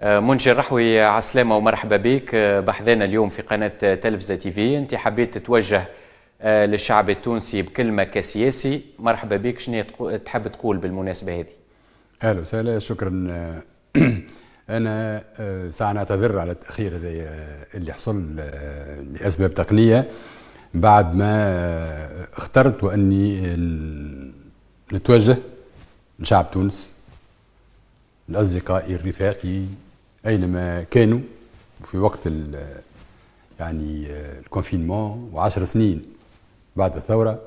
منجي الرحوي عسلامة ومرحبا بك بحذانا اليوم في قناة تلفزة تي في. أنت حبيت تتوجه للشعب التونسي بكلمة كسياسي، مرحبا بك. شنو تحب تقول بالمناسبة هذه؟ أهلا وسهلا، شكرا. أنا ساعة نعتذر على التأخير هذا اللي حصل لأسباب تقنية، بعد ما اخترت وأني نتوجه لشعب تونس، لأصدقائي الرفاقي أينما كانوا في وقت الكونفينمون و10 سنين بعد الثورة.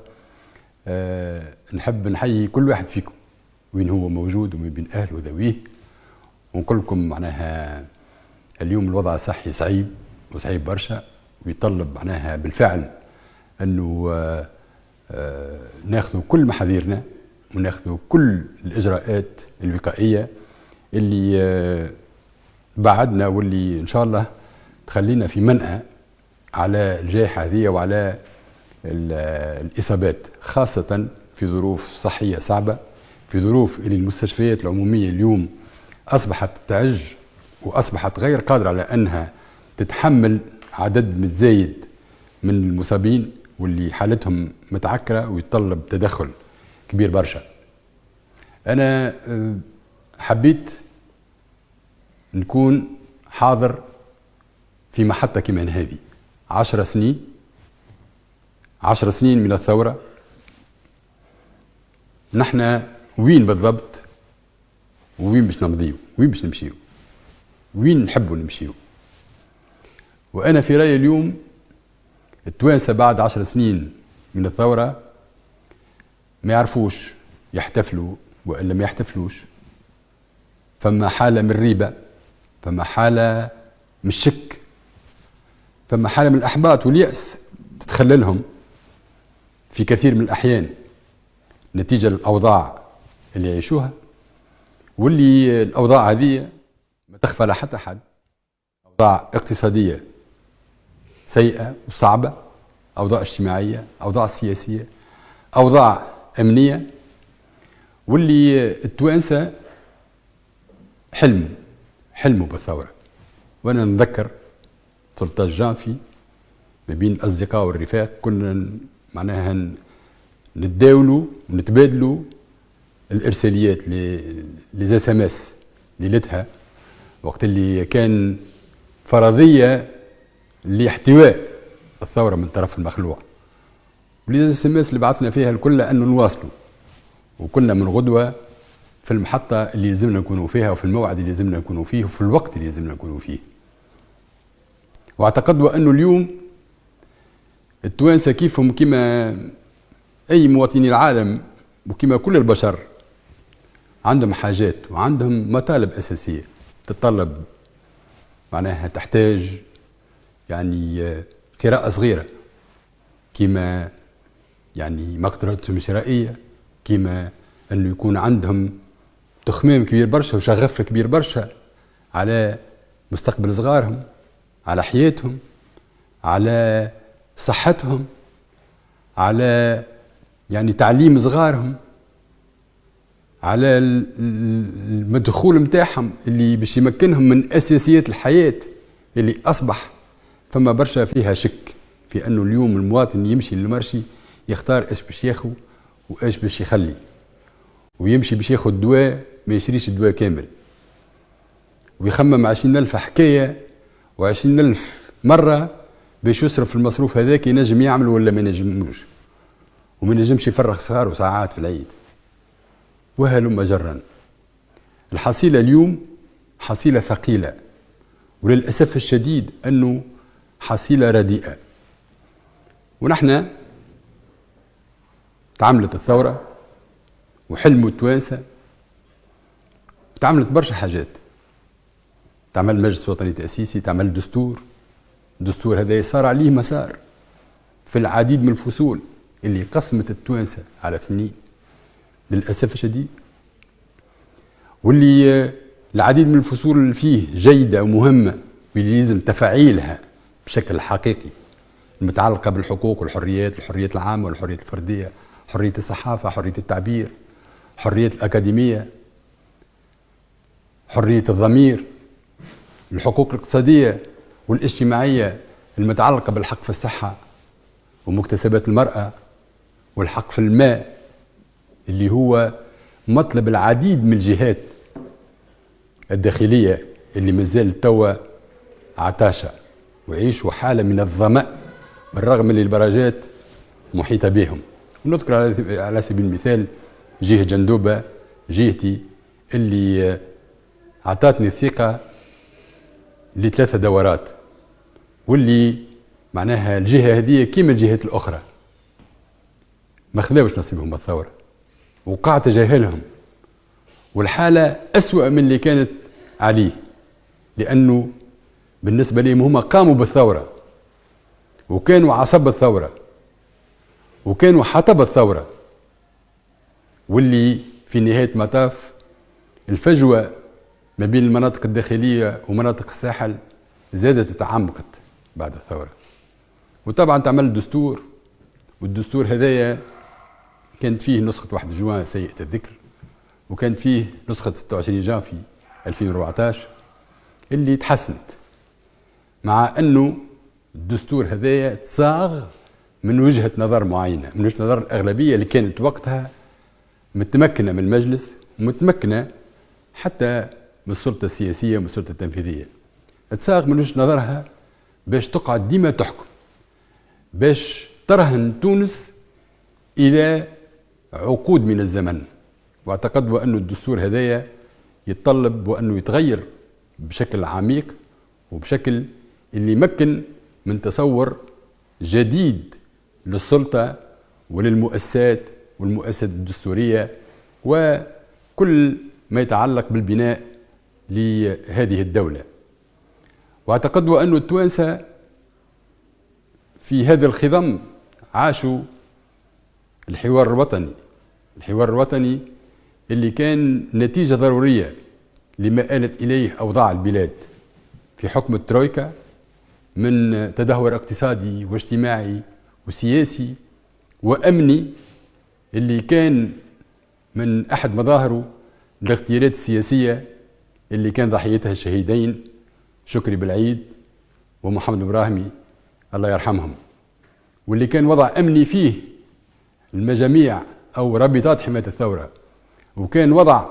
نحب نحيي كل واحد فيكم وين هو موجود ومن بين أهله وذويه، ونقول لكم معناها اليوم الوضع الصحي صعيب وصعيب برشا، ويطلب معناها بالفعل أنه ناخذوا كل محاذيرنا وناخذوا كل الإجراءات الوقائية اللي بعدنا واللي إن شاء الله تخلينا في منأى على الجائحة هذه وعلى الإصابات، خاصة في ظروف صحية صعبة، في ظروف اللي المستشفيات العمومية اليوم أصبحت تعج وأصبحت غير قادرة على أنها تتحمل عدد متزايد من المصابين واللي حالتهم متعكرة ويتطلب تدخل كبير برشا. أنا حبيت نكون حاضر في محطة كمان هذه. 10 سنين من الثورة، نحن وين بالضبط وين باش نمضيو، وين باش نمشيو، وين نحبوا نمشيو. وأنا في رأيي اليوم التوانسة بعد 10 سنين من الثورة ما يعرفوش يحتفلوا وإلا ما يحتفلوش. فما حالة من الريبة، فما حالة من الشك، فما حالة من الإحباط واليأس تتخللهم في كثير من الأحيان نتيجة الأوضاع اللي يعيشوها، واللي الأوضاع هذه ما تخفى على حتى حد. أوضاع اقتصادية سيئة وصعبة، أوضاع اجتماعية، أوضاع سياسية، أوضاع أمنية، واللي التوانسة حلموا بالثورة. وأنا نذكر 13 جانفي ما بين الأصدقاء والرفاق كنا معناها نتداولوا ونتبادلوا الإرساليات لزاس ماس ليلتها، وقت اللي كان فرضية لاحتواء الثورة من طرف المخلوع، ولزاس ماس اللي بعثنا فيها الكل أنه نواصلوا، وكنا من غدوة في المحطة اللي لازمنا نكونوا فيها وفي الموعد اللي لازمنا نكونوا فيه وفي الوقت اللي لازمنا نكونوا فيه. واعتقد أنه اليوم التوانسة كيفهم كما أي مواطني العالم وكما كل البشر عندهم حاجات وعندهم مطالب أساسية تتطلب معناها تحتاج قراءة صغيرة، كما مقدرتهم الشرائية، كما أنه يكون عندهم تخمام كبير برشا وشغف كبير برشا على مستقبل صغارهم، على حياتهم، على صحتهم، على تعليم صغارهم، على المدخول متاعهم اللي باش يمكنهم من أساسيات الحياة اللي أصبح فما برشا فيها شك في أنه اليوم المواطن يمشي للمرشي يختار إيش باش ياخذ وإيش باش يخلي، ويمشي باش ياخذ دواء ما يشريش الدواء كامل، ويخمم 20,000 حكاية و20,000 مرة باش يصرف المصروف هذاك ينجم يعمل ولا ما ينجموش، وما ينجمش يفرغ صغاره ساعات في العيد وهلم جرا. الحصيلة اليوم حصيلة ثقيلة، وللأسف الشديد أنه حصيلة رديئة. ونحن تعملت الثورة وحلموا التوانسة، تعملت برشا حاجات، تعمل مجلس وطني تأسيسي، تعمل دستور. الدستور هذا صار عليه مسار في العديد من الفصول اللي قسمت التوانسة على 2 للأسف الشديد، واللي العديد من الفصول اللي فيه جيدة ومهمة واللي لازم تفعيلها بشكل حقيقي، المتعلقة بالحقوق والحريات، الحريات العامة والحريات الفردية، حرية الصحافة، حرية التعبير، حرية الأكاديمية، حرية الضمير، الحقوق الاقتصادية والاجتماعية المتعلقة بالحق في الصحة ومكتسبات المرأة، والحق في الماء اللي هو مطلب العديد من الجهات الداخلية اللي مازال توا عطاشة ويعيشوا حالة من الظمأ بالرغم من البراجات محيطة بهم. ونذكر على سبيل المثال جهة جندوبة، جهتي اللي عطاتني الثقة ل3 دورات، واللي معناها الجهة هذه كيما الجهات الأخرى ما خذاوش نصيبهم بالثورة وقع تجاهلهم، والحالة أسوأ من اللي كانت عليه، لأنه بالنسبة لهم هم قاموا بالثورة وكانوا عصب الثورة وكانوا حطب الثورة، واللي في نهاية مطاف الفجوة ما بين المناطق الداخلية ومناطق الساحل زادت تعمقت بعد الثورة. وطبعا تعمل دستور، والدستور هذايا كانت فيه نسخة 1 جوان سيئة الذكر، وكانت فيه نسخة 26 جانفي 2014 اللي تحسنت، مع أنه الدستور هذايا تصاغ من وجهة نظر معينة، من وجهة نظر الأغلبية اللي كانت وقتها متمكنة من المجلس ومتمكنة حتى من السلطة السياسية ومن السلطة التنفيذية. تصاغ من وجهة نظرها باش تقعد ديما تحكم، باش ترهن تونس إلى عقود من الزمن. واعتقد أن الدستور هذايا يتطلب وأنه يتغير بشكل عميق وبشكل اللي يمكن من تصور جديد للسلطة وللمؤسسات والمؤسسات الدستورية وكل ما يتعلق بالبناء لهذه الدولة. واعتقد أن التوانسة في هذا الخضم عاشوا الحوار الوطني، الحوار الوطني اللي كان نتيجة ضرورية لما آلت إليه أوضاع البلاد في حكم الترويكا من تدهور اقتصادي واجتماعي وسياسي وأمني، اللي كان من أحد مظاهره الاغتيالات السياسية اللي كان ضحيتها الشهيدين شكري بالعيد ومحمد إبراهيمي الله يرحمهم، واللي كان وضع أمني فيه المجاميع أو رابطات حماية الثورة، وكان وضع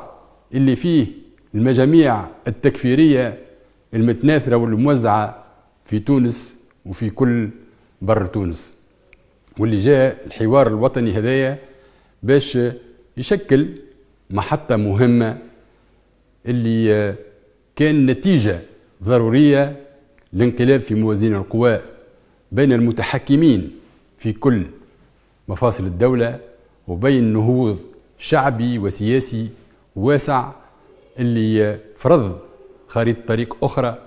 اللي فيه المجاميع التكفيرية المتناثرة والموزعة في تونس وفي كل بر تونس. واللي جاء الحوار الوطني هذايا باش يشكل محطة مهمة اللي كان نتيجة ضرورية لانقلاب في موازين القوى بين المتحكمين في كل مفاصل الدولة وبين نهوض شعبي وسياسي واسع اللي فرض خريطة طريق أخرى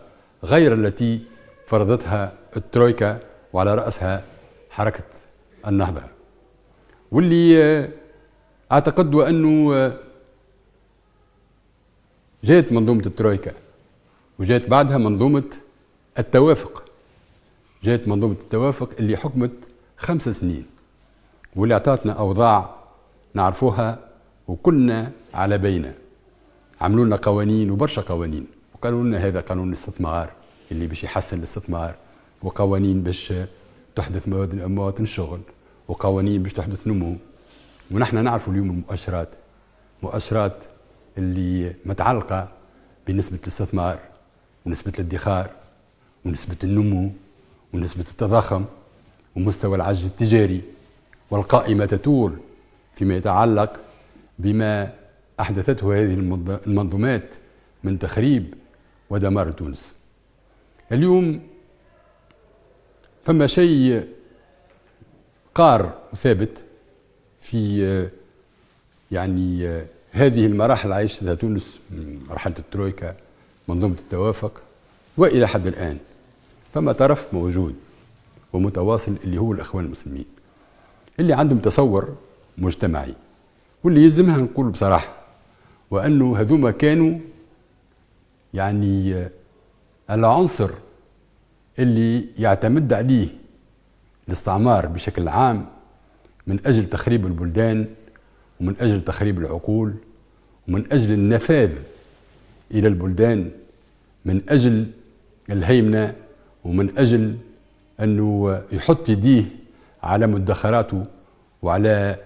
غير التي فرضتها الترويكا وعلى رأسها حركة النهضة. واللي أعتقد أنه جاءت منظومة الترويكا وجاءت بعدها منظومة التوافق، جاءت منظومة التوافق اللي حكمت 5 سنين واللي أعطتنا أوضاع نعرفوها وكلنا على بينة. عملوا لنا قوانين وبرشا قوانين وقالوا لنا هذا قانون الاستثمار اللي باش يحسن الاستثمار، وقوانين باش تحدث مواطن الشغل، وقوانين باش تحدث نمو. ونحن نعرف اليوم المؤشرات اللي متعلقة بنسبة الاستثمار ونسبة الادخار ونسبة النمو ونسبة التضخم ومستوى العجز التجاري، والقائمة تطول فيما يتعلق بما أحدثته هذه المنظومات من تخريب ودمار تونس. اليوم فما شيء قار وثابت في هذه المراحل اللي عايشتها تونس من مرحلة الترويكا، منظومة التوافق، وإلى حد الآن فما طرف موجود ومتواصل اللي هو الإخوان المسلمين اللي عندهم تصور مجتمعي، واللي يلزمها نقول بصراحة وأنه هذوما كانوا العنصر اللي يعتمد عليه الاستعمار بشكل عام من أجل تخريب البلدان ومن أجل تخريب العقول ومن أجل النفاذ إلى البلدان من أجل الهيمنة ومن أجل أنه يحط يديه على مدخراته وعلى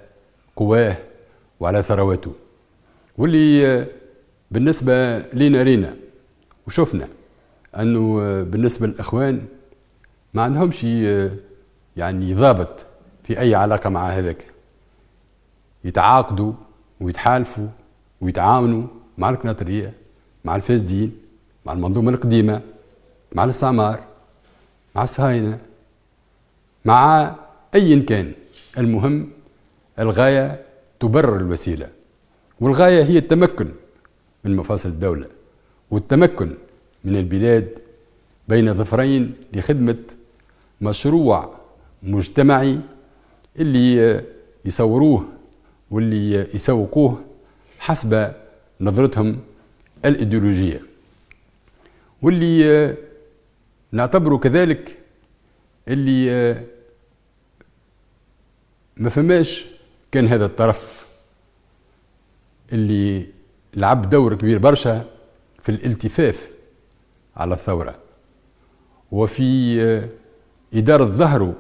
قواه وعلى ثرواته، واللي بالنسبة لنا رينا وشفنا أنه بالنسبة للإخوان ما عندهمش يعني ضابط في أي علاقة مع هذاك، يتعاقدوا ويتحالفوا ويتعاونوا مع الكناطرية، مع الفاسدين، مع المنظومة القديمة، مع الاستعمار، مع الصهاينة، مع أي كان. المهم الغاية تبرر الوسيلة، والغاية هي التمكن من مفاصل الدولة والتمكن من البلاد بين ظفرين لخدمة مشروع مجتمعي اللي يصوروه واللي يسوقوه حسب نظرتهم الإيديولوجية، واللي نعتبره كذلك اللي ما فماش كان هذا الطرف اللي لعب دور كبير برشا في الالتفاف على الثورة وفي إدارة ظهره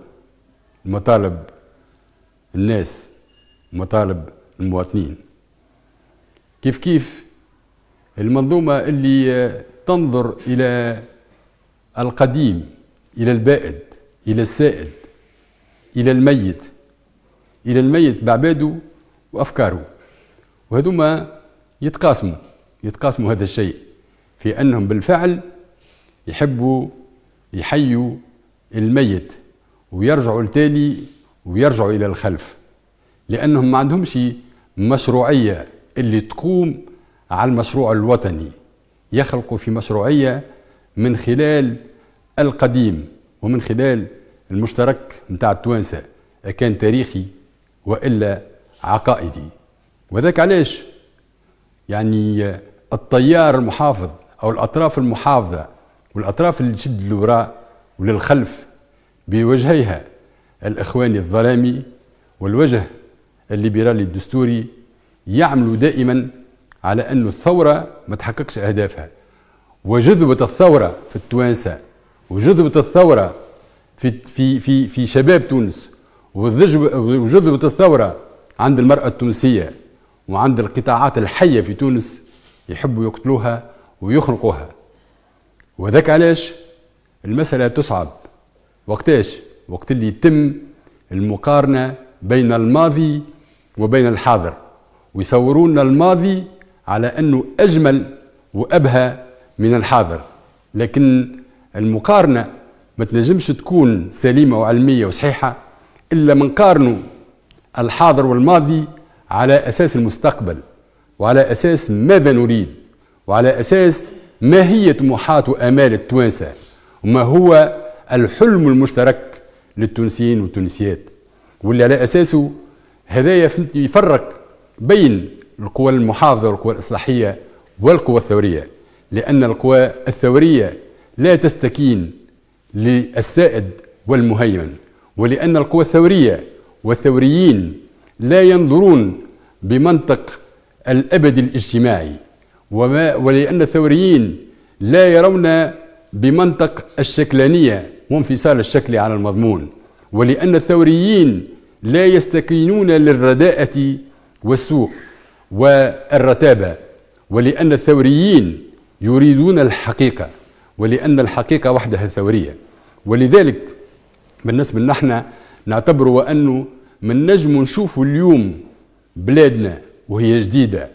مطالب الناس مطالب المواطنين. كيف المنظومة اللي تنظر إلى القديم، إلى البائد، إلى السائد، إلى الميت بعباده وأفكاره، وهذوما يتقاسموا هذا الشيء في أنهم بالفعل يحبوا يحيوا الميت ويرجعوا التالي ويرجعوا إلى الخلف، لأنهم ما عندهمش مشروعية اللي تقوم على المشروع الوطني، يخلقوا في مشروعية من خلال القديم ومن خلال المشترك متاع التوانسة، كان تاريخي وإلا عقائدي. وذاك علاش يعني التيار المحافظ أو الأطراف المحافظة والأطراف اللي تشد للوراء وللخلف بوجهيها الإخواني الظلامي والوجه الليبرالي الدستوري يعملوا دائما على أن الثورة ما تحققش أهدافها، وجذبة الثورة في التوانسة وجذبة الثورة في شباب تونس وجذبة الثورة عند المرأة التونسية وعند القطاعات الحية في تونس يحبوا يقتلوها ويخنقوها. وذاك علاش المسألة تصعب وقت اللي يتم المقارنة بين الماضي وبين الحاضر، ويصورون الماضي على أنه أجمل وأبهى من الحاضر، لكن المقارنة ما تنجمش تكون سليمة وعلمية وصحيحة إلا من قارنوا الحاضر والماضي على أساس المستقبل، وعلى أساس ماذا نريد، وعلى أساس ما هي طموحات وآمال التوانسة، وما هو الحلم المشترك للتونسيين والتونسيات، واللي على أساسه هذايا يفرق بين القوى المحافظة والقوى الإصلاحية والقوى الثورية، لأن القوى الثورية لا تستكين للسائد والمهيمن، ولأن القوى الثورية والثوريين لا ينظرون بمنطق الأبد الاجتماعي، ولأن الثوريين لا يرون بمنطق الشكلانية وانفصال الشكل عن المضمون، ولأن الثوريين لا يستكينون للرداءة والسوء والرتابة، ولأن الثوريين يريدون الحقيقة، ولأن الحقيقة وحدها ثورية. ولذلك بالنسبة لنا نحن نعتبر وأنه من نجم نشوف اليوم بلادنا وهي جديدة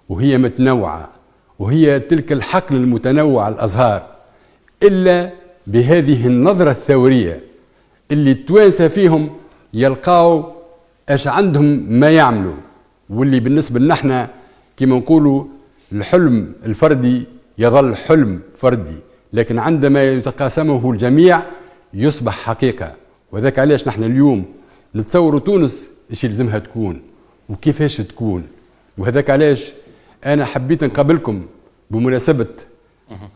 وهي متنوعة وهي تلك الحقل المتنوع الأزهار إلا بهذه النظرة الثورية اللي التوانسة فيهم يلقاو اش عندهم ما يعملوا، واللي بالنسبة لنا نحن كما نقولوا الحلم الفردي يظل حلم فردي، لكن عندما يتقاسمه الجميع يصبح حقيقة. وذاك علاش نحن اليوم نتصور تونس ايش يلزمها تكون وكيفاش تكون. وهذاك علاش أنا حبيت نقابلكم بمناسبة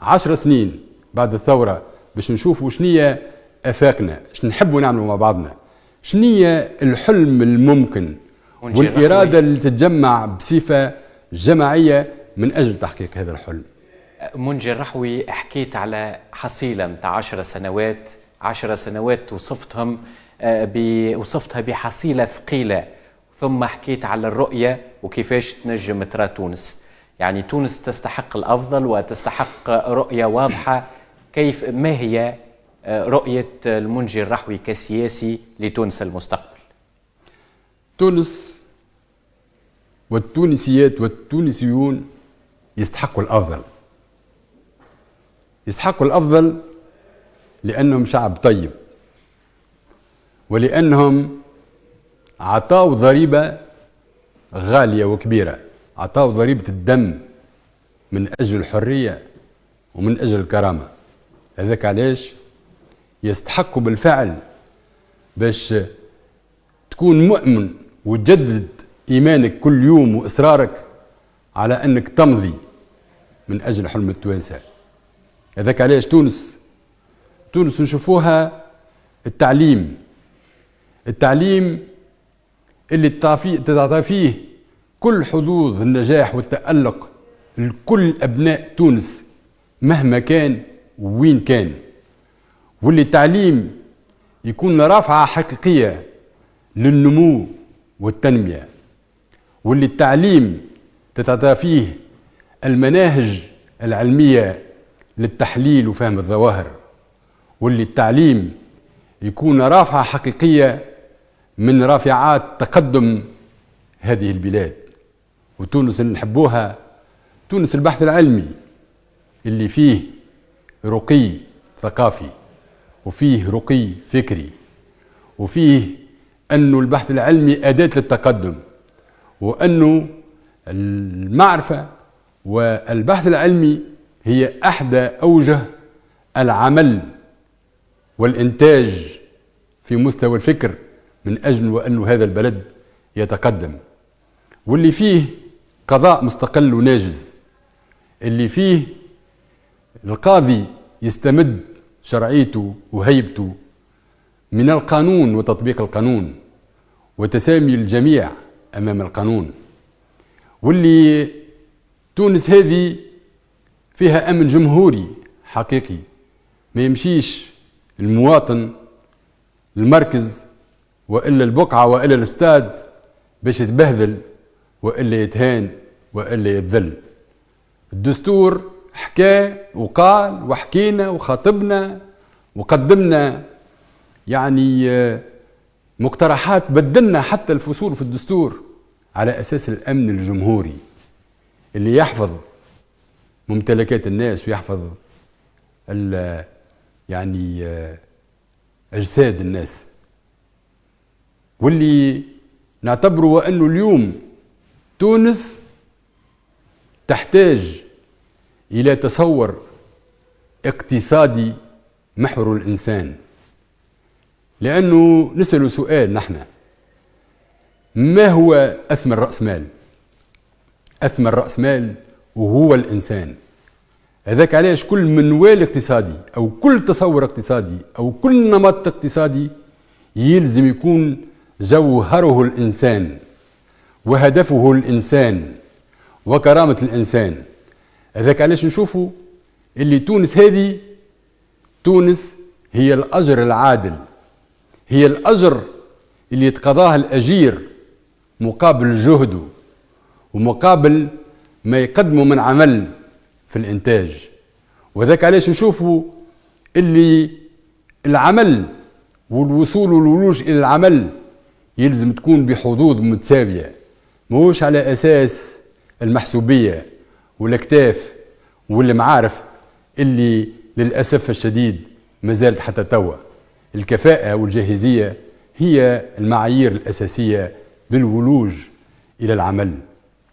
10 سنين بعد الثورة باش نشوفوا شنية أفاقنا، شنو نحبوا نعملوا مع بعضنا، شنية الحلم الممكن والإرادة اللي تتجمع بصفة جماعية من أجل تحقيق هذا الحلم. منجي الرحوي حكيت على حصيلة متاع 10 سنوات، 10 سنوات وصفتها بحصيلة ثقيلة، ثم حكيت على الرؤية وكيفاش تنجم ترى تونس. يعني تونس تستحق الأفضل وتستحق رؤية واضحة. ما هي رؤية المنجي الرحوي كسياسي لتونس المستقبل؟ تونس والتونسيات والتونسيون يستحقوا الأفضل، يستحقوا الأفضل لأنهم شعب طيب، ولأنهم عطاوا ضريبة غالية وكبيرة، عطاوا ضريبة الدم من أجل الحرية ومن أجل الكرامة. هذاك علاش يستحقوا بالفعل باش تكون مؤمن وتجدد إيمانك كل يوم وإصرارك على أنك تمضي من أجل حلم التوانسة. هذاك علاش تونس نشوفوها التعليم اللي تعطى فيه كل حظوظ النجاح والتألق لكل أبناء تونس مهما كان وين كان، واللي التعليم يكون رافعة حقيقية للنمو والتنمية، واللي التعليم تتعطى فيه المناهج العلمية للتحليل وفهم الظواهر، واللي التعليم يكون رافعة حقيقية من رافعات تقدم هذه البلاد. وتونس اللي نحبوها تونس البحث العلمي اللي فيه رقي ثقافي وفيه رقي فكري، وفيه أنه البحث العلمي أداة للتقدم، وأنه المعرفة والبحث العلمي هي أحدى أوجه العمل والإنتاج في مستوى الفكر من أجل وأن هذا البلد يتقدم، واللي فيه قضاء مستقل وناجز، اللي فيه القاضي يستمد شرعيته وهيبته من القانون وتطبيق القانون وتسامي الجميع أمام القانون، واللي تونس هذه فيها أمن جمهوري حقيقي، ما يمشيش المواطن المركز وإلا البقعة وإلا الاستاد باش يتبهذل وإلا يتهان وإلا يتذل. الدستور حكى وقال وحكينا وخاطبنا وقدمنا يعني مقترحات، بدلنا حتى الفصول في الدستور على أساس الأمن الجمهوري اللي يحفظ ممتلكات الناس ويحفظ يعني أجساد الناس، واللي نعتبره وأنه اليوم تونس تحتاج إلى تصور اقتصادي محور الإنسان. لأنه نسأل سؤال نحن: ما هو أثمن رأس مال؟ أثمن رأس مال وهو الإنسان. هذاك علاش كل منوال اقتصادي أو كل تصور اقتصادي أو كل نمط اقتصادي يلزم يكون جوهره الإنسان وهدفه الإنسان وكرامة الإنسان. هذاك علاش نشوفوا اللي تونس هذه تونس هي الأجر العادل، هي الأجر اللي يتقاضاه الأجير مقابل جهده ومقابل ما يقدمه من عمل في الإنتاج. وذاك علاش نشوفوا اللي العمل والوصول والولوج إلى العمل يلزم تكون بحظوظ متساوية، مش على أساس المحسوبية والاكتاف والمعارف اللي للأسف الشديد ما زالت حتى توا. الكفاءة والجاهزية هي المعايير الأساسية للولوج إلى العمل،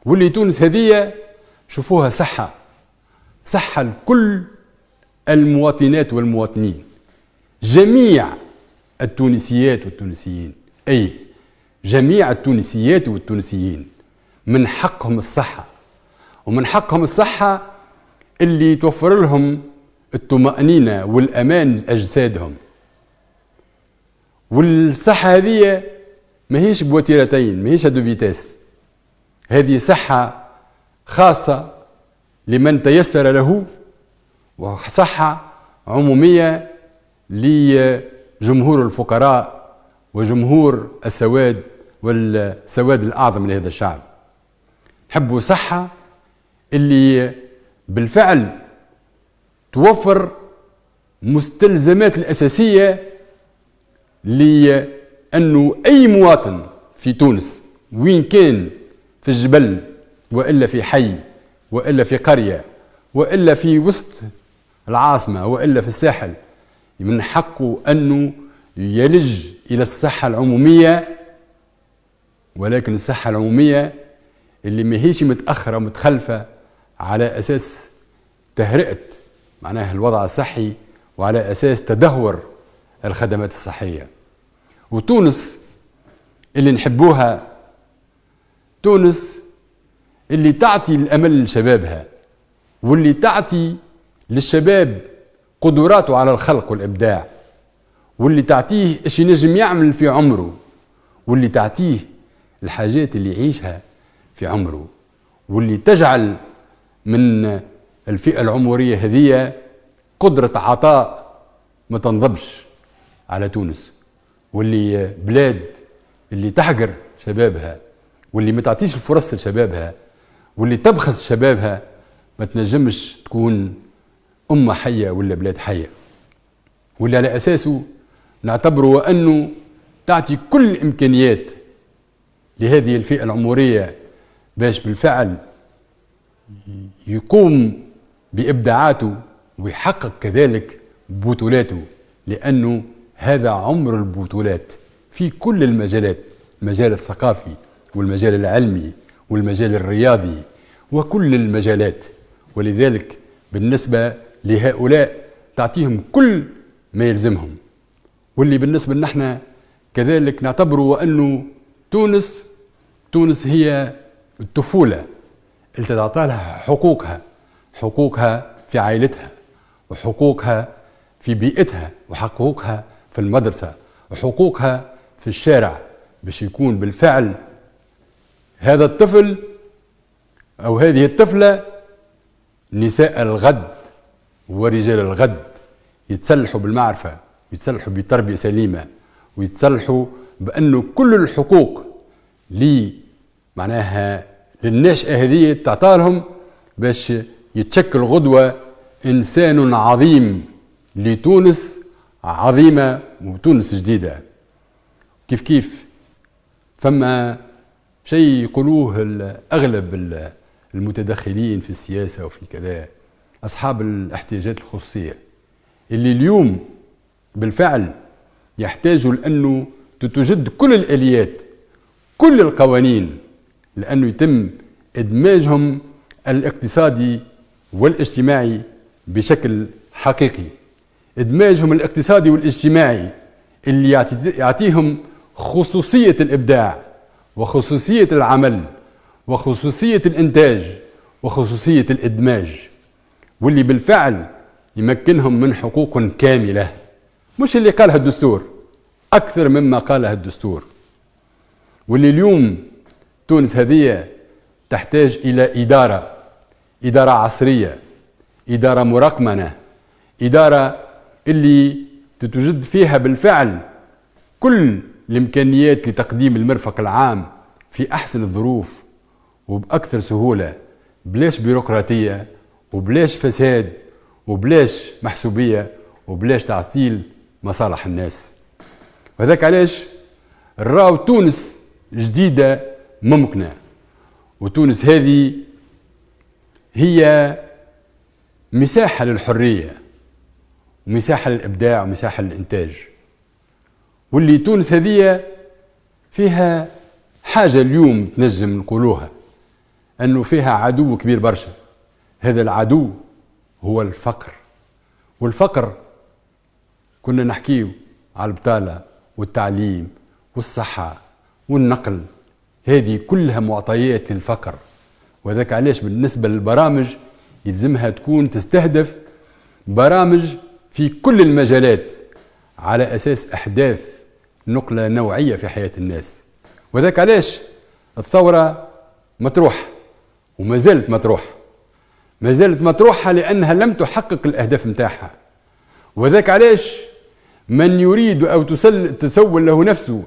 واللي تونس هذه شوفوها صحة لكل المواطنات والمواطنين، جميع التونسيات والتونسيين، أي جميع التونسيات والتونسيين من حقهم الصحة، ومن حقهم الصحة اللي توفر لهم الطمأنينة والأمان لأجسادهم. والصحة هذه ما هيش بوتيرتين، ما هيش دو فيتاس، هذه صحة خاصة لمن تيسر له وصحة عمومية لجمهور الفقراء وجمهور السواد والسواد الأعظم لهذا الشعب. نحبوا صحة اللي بالفعل توفر مستلزمات الأساسية لأنه أي مواطن في تونس وين كان، في الجبل وإلا في حي وإلا في قرية وإلا في وسط العاصمة وإلا في الساحل، من حقه أنه يلج إلى الصحة العمومية، ولكن الصحة العمومية اللي ما هيش متأخرة ومتخلفة على أساس تهرئة معناها الوضع الصحي وعلى أساس تدهور الخدمات الصحية. وتونس اللي نحبوها تونس اللي تعطي الأمل لشبابها، واللي تعطي للشباب قدراته على الخلق والإبداع، واللي تعطيه ايش ينجم يعمل في عمره، واللي تعطيه الحاجات اللي يعيشها في عمره، واللي تجعل من الفئة العمرية هذه قدرة عطاء ما تنضبش على تونس، واللي بلاد اللي تحقر شبابها واللي ما تعطيش الفرص لشبابها واللي تبخس شبابها ما تنجمش تكون أمة حية ولا بلاد حية. واللي على أساسه نعتبره أنه تعطي كل الإمكانيات لهذه الفئة العمرية باش بالفعل يقوم بإبداعاته ويحقق كذلك بطولاته، لأنه هذا عمر البطولات في كل المجالات، المجال الثقافي والمجال العلمي والمجال الرياضي وكل المجالات. ولذلك بالنسبة لهؤلاء تعطيهم كل ما يلزمهم، واللي بالنسبة لنا كذلك نعتبره أنه تونس هي الطفولة اللي تعطى لها حقوقها في عائلتها، وحقوقها في بيئتها، وحقوقها في المدرسة، وحقوقها في الشارع، باش يكون بالفعل هذا الطفل أو هذه الطفلة نساء الغد ورجال الغد يتسلحوا بالمعرفة، يتسلحوا بتربية سليمة، ويتسلحوا بأنه كل الحقوق معناها للناشئة هذه تعطالهم باش يتشكل غدوة إنسان عظيم لتونس عظيمة وتونس جديدة. كيف فما شيء يقولوه أغلب المتدخلين في السياسة وفي كذا، أصحاب الاحتياجات الخصوصية اللي اليوم بالفعل يحتاجوا لأنه تتجد كل الآليات كل القوانين لأنه يتم إدماجهم الاقتصادي والاجتماعي بشكل حقيقي، إدماجهم الاقتصادي والاجتماعي اللي يعطيهم خصوصية الإبداع وخصوصية العمل وخصوصية الإنتاج وخصوصية الإدماج، واللي بالفعل يمكنهم من حقوق كاملة، مش اللي قالها الدستور، أكثر مما قالها الدستور. واللي اليوم تونس هذه تحتاج إلى إدارة عصرية، إدارة مرقمنة، إدارة اللي تتوجد فيها بالفعل كل الإمكانيات لتقديم المرفق العام في أحسن الظروف وبأكثر سهولة، بلاش بيروقراطية وبلاش فساد وبلاش محسوبية وبلاش تعطيل مصالح الناس. وذاك علاش نراو تونس جديدة ممكنة، وتونس هذه هي مساحة للحرية ومساحة للإبداع ومساحة للإنتاج. واللي تونس هذه فيها حاجة اليوم تنجم نقولوها، أنه فيها عدو كبير برشا، هذا العدو هو الفقر. والفقر كنا نحكيه على البطالة والتعليم والصحة والنقل، هذه كلها معطيات للفقر. وذاك علاش بالنسبة للبرامج يلزمها تكون تستهدف برامج في كل المجالات على أساس إحداث نقلة نوعية في حياة الناس. وذاك علاش الثورة مطروح وما زالت مطروح، ما زالت مطروحة لأنها لم تحقق الأهداف متاعها. وذاك علاش من يريد أو تسول له نفسه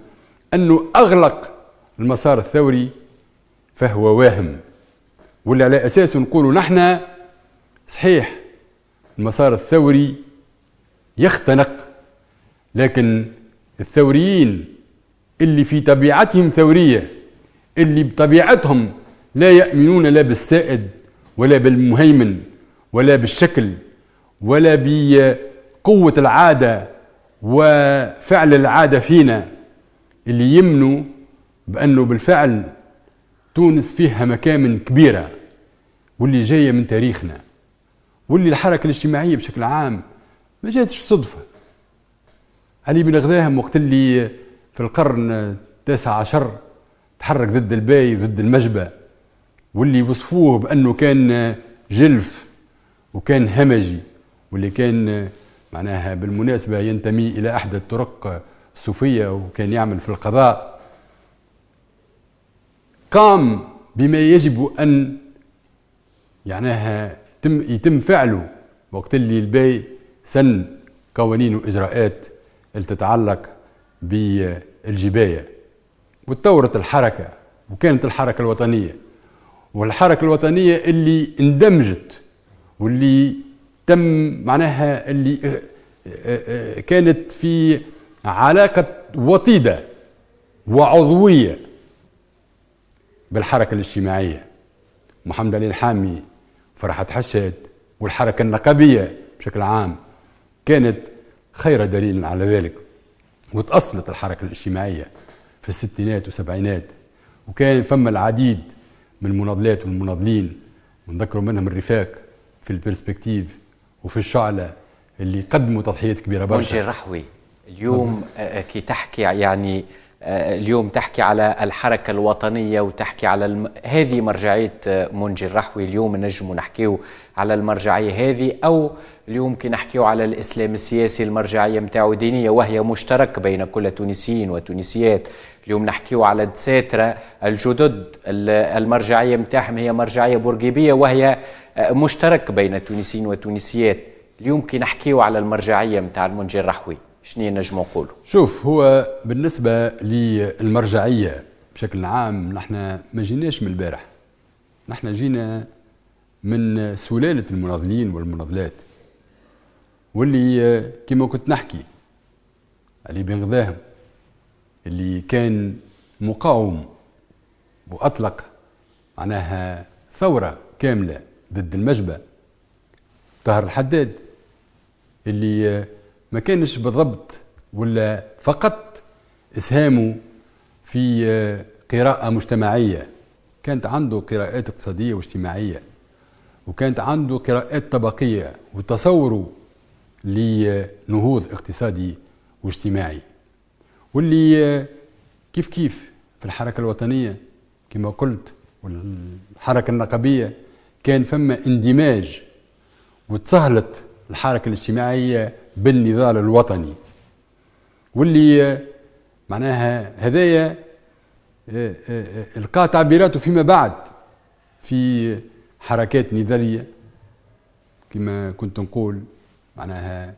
أنه أغلق المسار الثوري فهو واهم، واللي على أساس نقولوا نحن صحيح المسار الثوري يختنق، لكن الثوريين اللي في طبيعتهم ثورية، اللي بطبيعتهم لا يؤمنون لا بالسائد ولا بالمهيمن ولا بالشكل ولا بقوة العادة وفعل العادة فينا، اللي يمنوا بأنه بالفعل تونس فيها مكامن كبيرة واللي جاية من تاريخنا، واللي الحركة الاجتماعية بشكل عام ما جاتش صدفة. علي بن غذاهم وقت اللي في القرن التاسع عشر تحرك ضد الباي ضد المجبة، واللي وصفوه بأنه كان جلف وكان همجي، واللي كان معناها بالمناسبة ينتمي إلى أحد الطرق الصوفية وكان يعمل في القضاء، قام بما يجب أن يتم فعله وقت اللي الباي سن قوانين وإجراءات اللي تتعلق بالجباية، وتطورت الحركة وكانت الحركة الوطنية، والحركة الوطنية اللي اندمجت واللي تم معناها اللي كانت في علاقة وطيدة وعضوية بالحركة الاجتماعية. محمد علي الحامي، فرحة حشاد، والحركة النقابية بشكل عام كانت خير دليل على ذلك. وتأصلت الحركة الاجتماعية في الستينات والسبعينات، وكان فما العديد من المناضلات والمناضلين، ونذكروا منهم الرفاق في البرسبكتيف وفي الشعلة اللي قدموا تضحيات كبيرة برشا. منجي الرحوي اليوم كي تحكي يعني اليوم تحكي على الحركة الوطنية وتحكي على هذه مرجعية منجي الرحوي، اليوم نجم نحكيو على المرجعية هذه، أو اليوم كي نحكيو على الإسلام السياسي المرجعية متاعو دينية وهي مشترك بين كل التونسيين والتونسيات. اليوم نحكيو على الدساترة الجدد المرجعية متاعهم هي مرجعية بورقيبية وهي مشترك بين التونسيين والتونسيات. اليوم كي نحكيو على المرجعية متاع المنجي الرحوي شنو نجم نقولوا؟ شوف، هو بالنسبة للمرجعية بشكل عام نحن ما جيناش من البارح، نحن جينا من سلالة المناضلين والمناضلات، واللي كما كنت نحكي علي بن غذاهم اللي كان مقاوم وأطلق معناها ثورة كاملة ضد المجبة، طاهر الحداد اللي ما كانش بالضبط ولا فقط إسهامه في قراءة مجتمعية، كانت عنده قراءات اقتصادية واجتماعية، وكانت عنده قراءات طبقية وتصوره لنهوض اقتصادي واجتماعي، واللي كيف في الحركة الوطنية كما قلت والحركة النقابية كان فما اندماج وتسهلت الحركة الاجتماعية بالنضال الوطني، واللي معناها هدايا القى تعبيراته فيما بعد في حركات نضالية كما كنت نقول معناها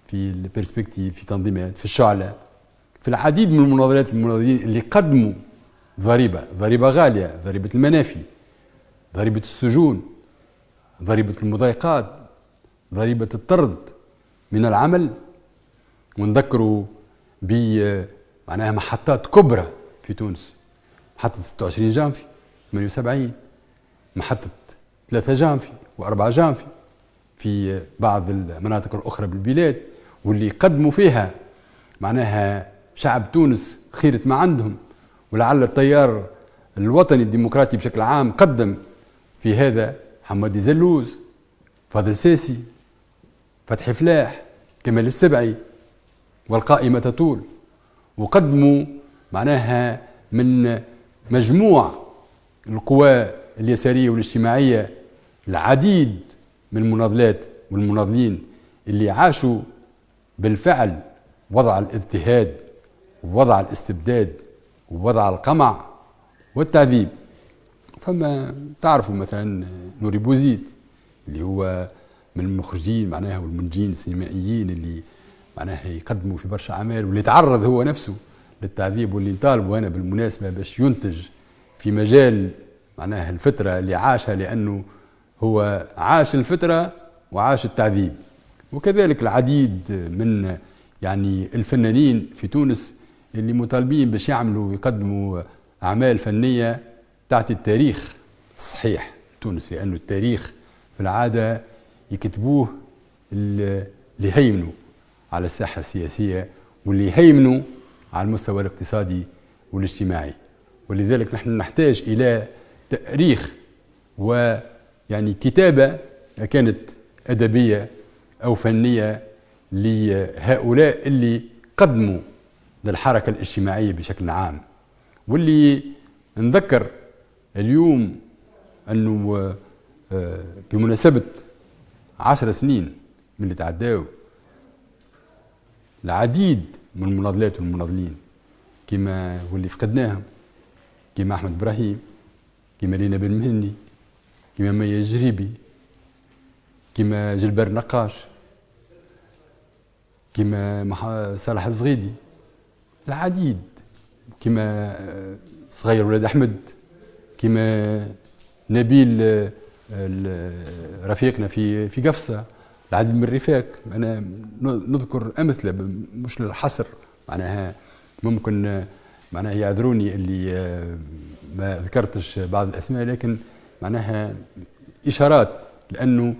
في البرسبكتيف، في تنظيمات، في الشعلة، في العديد من المناضلات والمناضلين اللي قدموا ضريبة غالية، ضريبة المنافي، ضريبة السجون، ضريبة المضايقات، ضريبة الطرد من العمل. ونذكروا ب معناها محطات كبرى في تونس، محطة 26 جانفي 78، محطة 3 جانفي و4 جانفي في بعض المناطق الأخرى بالبلاد، واللي قدموا فيها معناها شعب تونس خيرة ما عندهم، ولعل التيار الوطني الديمقراطي بشكل عام قدم في هذا حمادي زلوز، فاضل ساسي، فتحي فلاح، كمال السبعي، والقائمة تطول، وقدموا معناها من مجموع القوى اليسارية والاجتماعية العديد من المناضلات والمناضلين اللي عاشوا بالفعل وضع الاضطهاد ووضع الاستبداد ووضع القمع والتعذيب. فما تعرفوا مثلا نوري بوزيد اللي هو من المخرجين معناها والمنتجين السينمائيين اللي معناها يقدموا في برشا أعمال، واللي تعرض هو نفسه للتعذيب، واللي نطالبه أنا بالمناسبة باش ينتج في مجال معناها الفترة اللي عاشها، لأنه هو عاش الفترة وعاش التعذيب. وكذلك العديد من يعني الفنانين في تونس اللي مطالبين باش يعملوا ويقدموا أعمال فنية تعطي التاريخ الصحيح تونس، لأنه التاريخ في العادة يكتبوه اللي يهيمنوا على الساحة السياسية واللي يهيمنوا على المستوى الاقتصادي والاجتماعي. ولذلك نحن نحتاج إلى تاريخ ويعني كتابة كانت أدبية أو فنية لهؤلاء اللي قدموا للحركة الاجتماعية بشكل عام. واللي نذكر اليوم أنه بمناسبة 10 سنين من اللي تعداوا العديد من المناضلات والمناضلين كما واللي فقدناهم، كما أحمد إبراهيم، كما لينا بن مهني، كما ميا جريبي، كما جلبر نقاش، كما صالح الزغيدي، العديد، كما صغير ولاد أحمد، كما نبيل رفيقنا في قفصة، العديد من الرفاق. أنا نذكر أمثلة مش للحصر، معناها ممكن معناها يعذروني اللي ما ذكرتش بعض الأسماء، لكن معناها إشارات، لأنه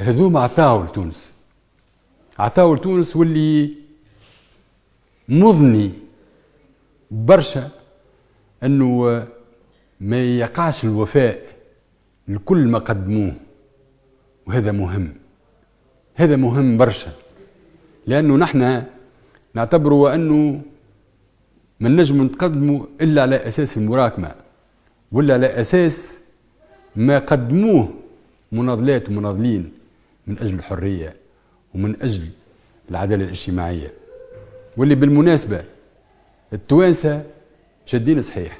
هذوما عطاوا لتونس واللي مضني برشا أنه ما يقعش الوفاء لكل ما قدموه. وهذا مهم، هذا مهم برشا، لأنه نحن نعتبره أنه ما نجم نقدمه إلا على أساس المراكمة، ولا على أساس ما قدموه مناضلات ومناضلين من أجل الحرية ومن أجل العدالة الاجتماعية. واللي بالمناسبة التوانسة شادين صحيح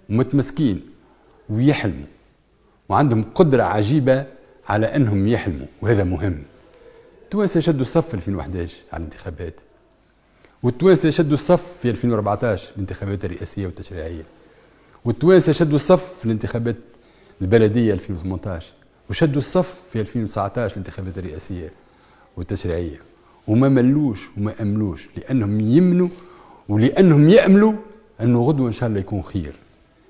ومتمسكين ويحلموا وعندهم قدرة عجيبة على أنهم يحلموا، وهذا مهم. التوانسة شدوا الصف في 2011 على الانتخابات، والتوانسة شدوا الصف في 2014 الانتخابات الرئاسية والتشريعية، والتوانسة شدوا الصف في الانتخابات البلدية 2018، وشدوا الصف في 2019 الانتخابات الرئاسية والتشريعية، وما ملوش وما أملوش، لأنهم يمنوا ولأنهم يأملوا أنه غدوة إن شاء الله يكون خير.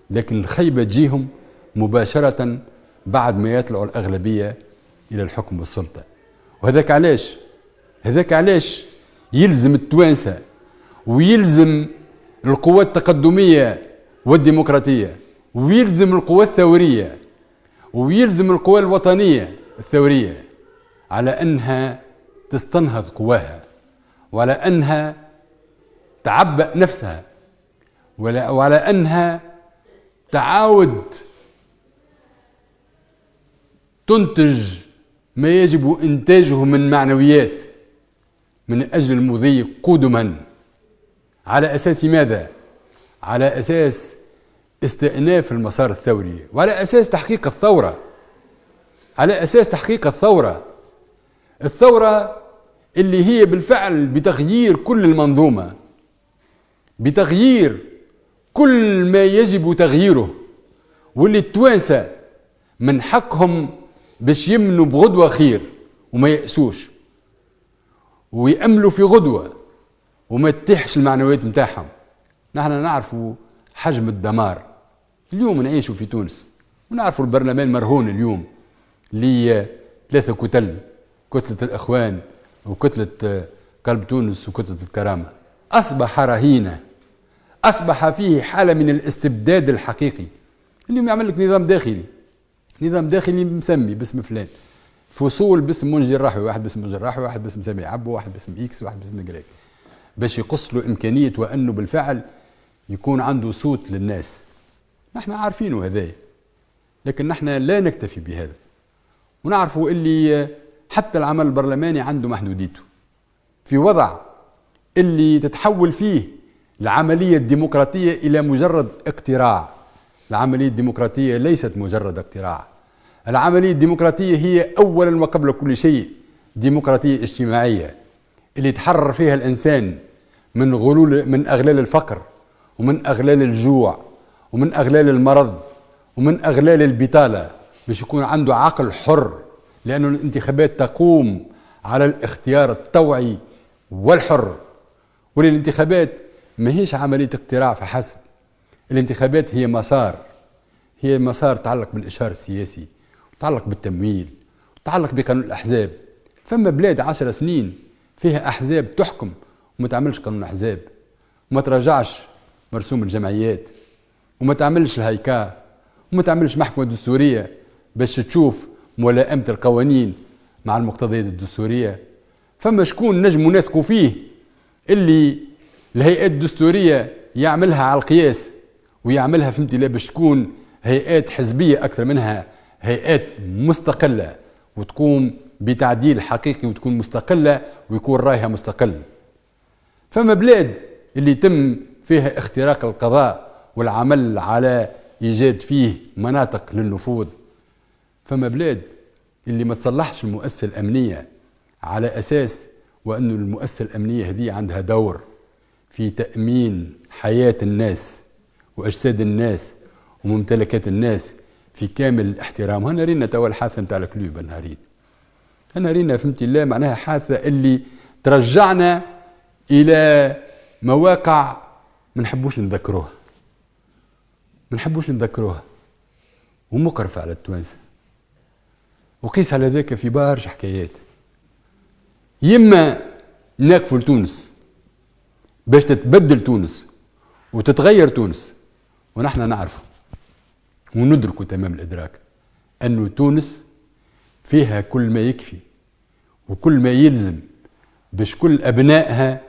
لكن الخيبة تجيهم مباشرة بعد ما يطلعوا الأغلبية إلى الحكم والسلطة. هذاك علاش يلزم التوانسة ويلزم القوى التقدمية والديمقراطية ويلزم القوى الثورية ويلزم القوى الوطنية الثورية على أنها تستنهض قواها، وعلى أنها تعبأ نفسها، وعلى أنها تعاود تنتج ما يجب إنتاجه من معنويات من أجل المضي قدما. على أساس ماذا؟ على أساس استئناف المسار الثوري، وعلى أساس تحقيق الثورة، على أساس تحقيق الثورة اللي هي بالفعل بتغيير كل المنظومة، بتغيير كل ما يجب تغييره، واللي التوانسة من حقهم باش يمنوا بغدوة خير وما يأسوش ويأملوا في غدوة وما تتيحش المعنويات متاعهم. نحن نعرفوا حجم الدمار اليوم نعيشوا في تونس، ونعرفوا البرلمان مرهون اليوم ل3 كتل، كتلة الإخوان وكتلة قلب تونس وكتلة الكرامة. أصبح رهينة، أصبح فيه حالة من الاستبداد الحقيقي. اليوم يعمل لك نظام داخلي مسمي باسم فلان، فصول باسم منجي الراحوي، واحد باسم منجي الراحوي، واحد باسم سامي عبو، واحد باسم إكس، واحد باسم جريك، باش يقص له إمكانية وأنه بالفعل يكون عنده صوت للناس. نحن عارفينه هذايا، لكن نحن لا نكتفي بهذا، ونعرفوا اللي حتى العمل البرلماني عنده محدوديته في وضع اللي تتحول فيه العملية الديمقراطية إلى مجرد اقتراع. العملية الديمقراطية ليست مجرد اقتراع، العملية الديمقراطية هي أولا وقبل كل شيء ديمقراطية اجتماعية اللي يتحرر فيها الإنسان من أغلال الفقر ومن أغلال الجوع ومن أغلال المرض ومن أغلال البطالة، باش يكون عنده عقل حر، لأن الانتخابات تقوم على الاختيار الطوعي والحر. والانتخابات ما هيش عملية اقتراع فحسب، الانتخابات هي مسار تعلق بالإشهار السياسي، وتعلق بالتمويل، وتعلق بقانون الأحزاب. فما بلاد 10 سنين فيها أحزاب تحكم وما تعملش قانون أحزاب، وما تراجعش مرسوم الجمعيات، وما تعملش الهيكا، وما تعملش محكمة دستورية باش تشوف ملائمة القوانين مع المقتضيات الدستورية. فما شكون نجم نثقوا فيه اللي الهيئات الدستورية يعملها على القياس ويعملها فهمتي لا باش تكون هيئات حزبية أكثر منها هيئات مستقلة وتقوم بتعديل حقيقي وتكون مستقلة ويكون رايها مستقل. فما بلاد اللي يتم فيها اختراق القضاء والعمل على إيجاد فيه مناطق للنفوذ. فما بلاد اللي ما تصلحش المؤسسة الأمنية على أساس وأن المؤسسة الأمنية هذه عندها دور في تأمين حياة الناس وأجساد الناس وممتلكات الناس في كامل الاحترام. هنا رينا توا الحادثة نتاع الكلوب، هنا رينا فهمتي الله معناها حادثة اللي ترجعنا إلى مواقع ما نحبوش نذكروها ومقرفة على التوانسة. وقيس على ذاك في برشا حكايات، يما ناكفوا لتونس باش تتبدل تونس وتتغير تونس، ونحن نعرف وندرك تمام الإدراك أنه تونس فيها كل ما يكفي وكل ما يلزم باش كل أبنائها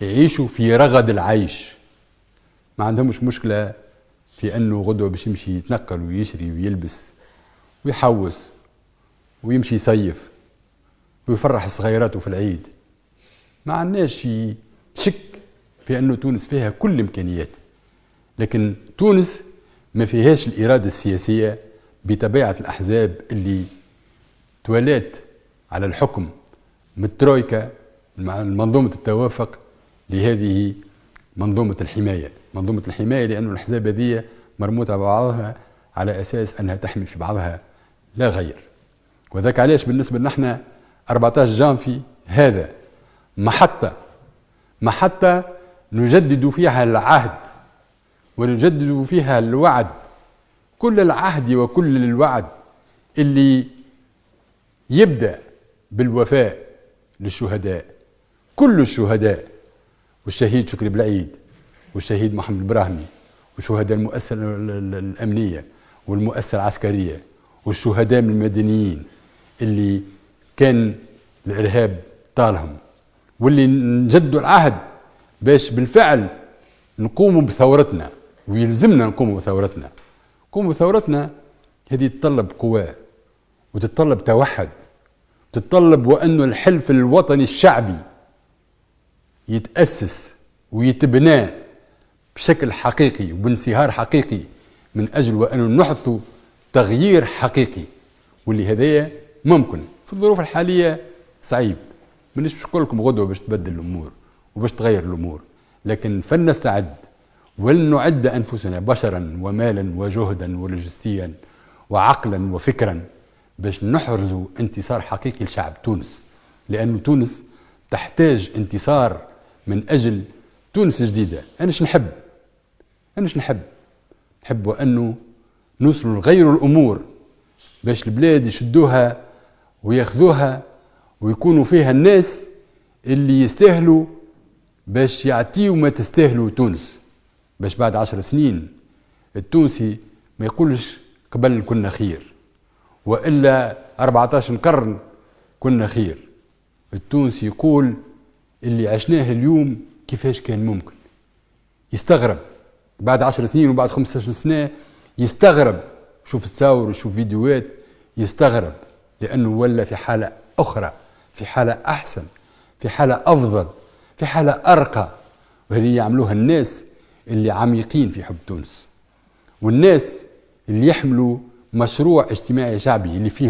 يعيشوا في رغد العيش. ما عندهمش مشكلة في أنه غدوة باش يمشي يتنقل ويشري ويلبس ويحوس ويمشي يصيف ويفرح صغيراته في العيد. ما عندناش شك في أنه تونس فيها كل الإمكانيات، لكن تونس ما فيهاش الإرادة السياسية بطبيعة الأحزاب اللي توالت على الحكم من الترويكا مع منظومة التوافق لهذه منظومة الحماية، لأن الأحزاب هذه مرموطة ببعضها على أساس أنها تحمي في بعضها لا غير. وذاك علاش بالنسبة لنا 14 جانفي هذا محطة نجدد فيها العهد ونجدد فيها الوعد، كل العهد وكل الوعد اللي يبدأ بالوفاء للشهداء، كل الشهداء، والشهيد شكري بالعيد والشهيد محمد البراهمي وشهداء المؤسسة الأمنية والمؤسسة العسكرية والشهداء من المدنيين اللي كان الإرهاب طالهم، واللي نجدوا العهد باش بالفعل نقوموا بثورتنا، ويلزمنا نقوموا بثورتنا. هذه تتطلب قوة وتتطلب توحد، تتطلب وأنه الحلف الوطني الشعبي يتأسس ويتبنى بشكل حقيقي وبانصهار حقيقي من أجل وأنه نحدث تغيير حقيقي، واللي هذايا ممكن في الظروف الحالية صعيب. مانيش نقول لكم غدوة باش تبدل الأمور وباش تغير الأمور، لكن فلنستعد ولنعد أنفسنا بشرا ومالا وجهدا ولوجستيا وعقلا وفكرا باش نحرزوا انتصار حقيقي لشعب تونس، لأن تونس تحتاج انتصار من أجل تونس جديدة. أنا نحب وأنه نوصلوا لغير الأمور باش البلاد يشدوها وياخذوها ويكونوا فيها الناس اللي يستاهلوا باش يعطيوا ما تستاهلوا تونس، باش بعد 10 سنين التونسي ما يقولش قبل كنا خير، وإلا 14 قرن كنا خير. التونسي يقول اللي عشناه اليوم كيفاش كان ممكن. يستغرب بعد 10 سنين وبعد 15 سنة، يستغرب، شوف تصاور وشوف فيديوهات يستغرب، لأنه ولا في حالة أخرى، في حالة أحسن، في حالة أفضل، في حالة أرقى. وهذه يعملوها الناس اللي عميقين في حب تونس، والناس اللي يحملوا مشروع اجتماعي شعبي اللي فيه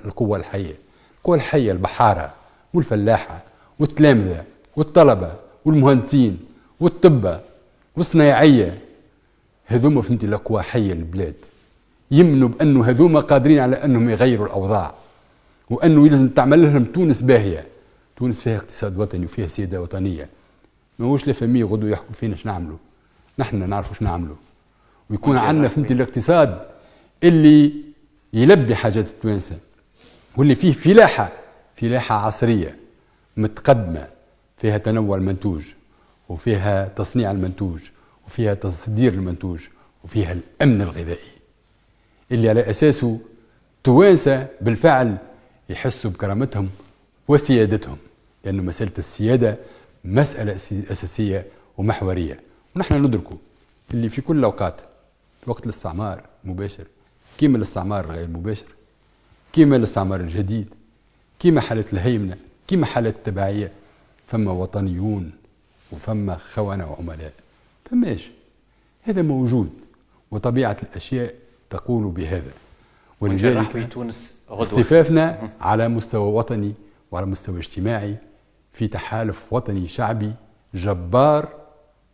القوة الحية، القوة الحية البحارة والفلاحة والتلامذة والطلبة والمهندسين والطبة والصنايعية، هذوما فهمتي القوى حية البلاد، يمنوا بأنه هذوما قادرين على أنهم يغيروا الأوضاع، وأنه يلزم تعمل لهم تونس باهية، تونس فيها اقتصاد وطني وفيها سيادة وطنية، ماهوش لا فامي غدو يحكم فينا اش نعملوا، نحن نعرفوا اش نعملوا، ويكون عندنا فهمتي الاقتصاد اللي يلبي حاجات التوانسة، واللي فيه فلاحة عصرية متقدمة، فيها تنوع المنتوج وفيها تصنيع المنتوج وفيها تصدير المنتوج وفيها الأمن الغذائي اللي على أساسه توانسة بالفعل يحسوا بكرامتهم وسيادتهم، لأنه مسألة السيادة مسألة أساسية ومحورية، ونحن ندركه اللي في كل الأوقات، في وقت الاستعمار مباشر كيما الاستعمار غير مباشر، كيما الاستعمار الجديد، كيما حالة الهيمنة، كيما حالة التبعية، فما وطنيون وفما خونة وعملاء، فماش هذا موجود وطبيعة الأشياء تقول بهذا، ولذلك تونس استفافنا على مستوى وطني وعلى مستوى اجتماعي في تحالف وطني شعبي جبار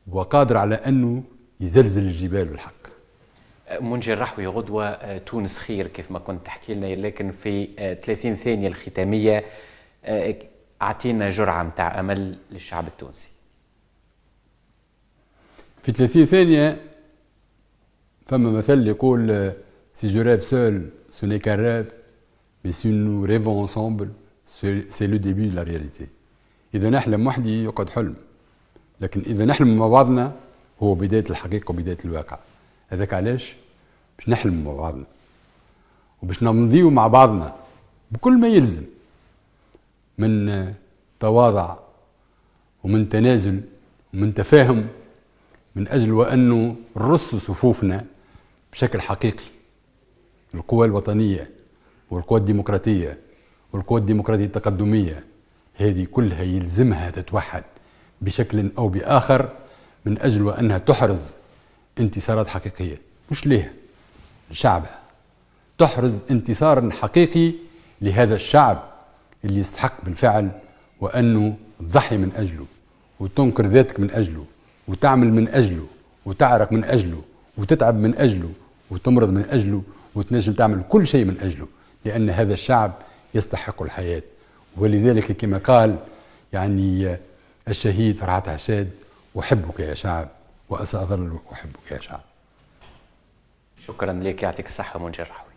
وقادر على أنه يزلزل الجبال بالحق. منجي الرحوي، غدوة تونس خير كيف ما كنت تحكي لنا، لكن في 30 ثانية الختامية أعطينا جرعة متاع أمل للشعب التونسي. في 30 ثانية فما مثل يقول si je rêve seul ce n'est qu'un rêve mais si nous rêvons ensemble c'est le début de la réalité. إذا نحلم وحدي يقعد حلم، لكن إذا نحلم مع بعضنا هو بداية الحقيقة وبداية الواقع. هذاك علاش باش نحلم مع بعضنا وباش نمضيو مع بعضنا بكل ما يلزم من تواضع ومن تنازل ومن تفاهم، من أجل وأنه نرص صفوفنا بشكل حقيقي. القوى الوطنية والقوى الديمقراطية والقوى الديمقراطية التقدمية هذه كلها يلزمها تتوحد بشكل أو بآخر من أجل وأنها تحرز انتصارات حقيقية، مش ليها لشعبها، تحرز انتصار حقيقي لهذا الشعب اللي يستحق بالفعل وأنه تضحي من أجله وتنكر ذاتك من أجله وتعمل من أجله وتعرق من أجله وتتعب من أجله وتمرض من أجله وتنجم تعمل كل شيء من أجله، لأن هذا الشعب يستحق الحياة. ولذلك كما قال يعني الشهيد فرحات عشاد: أحبك يا شعب وسأظل أحبك يا شعب. شكرا لك، يعطيك الصحة منجي الرحوي.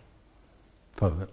تفضل.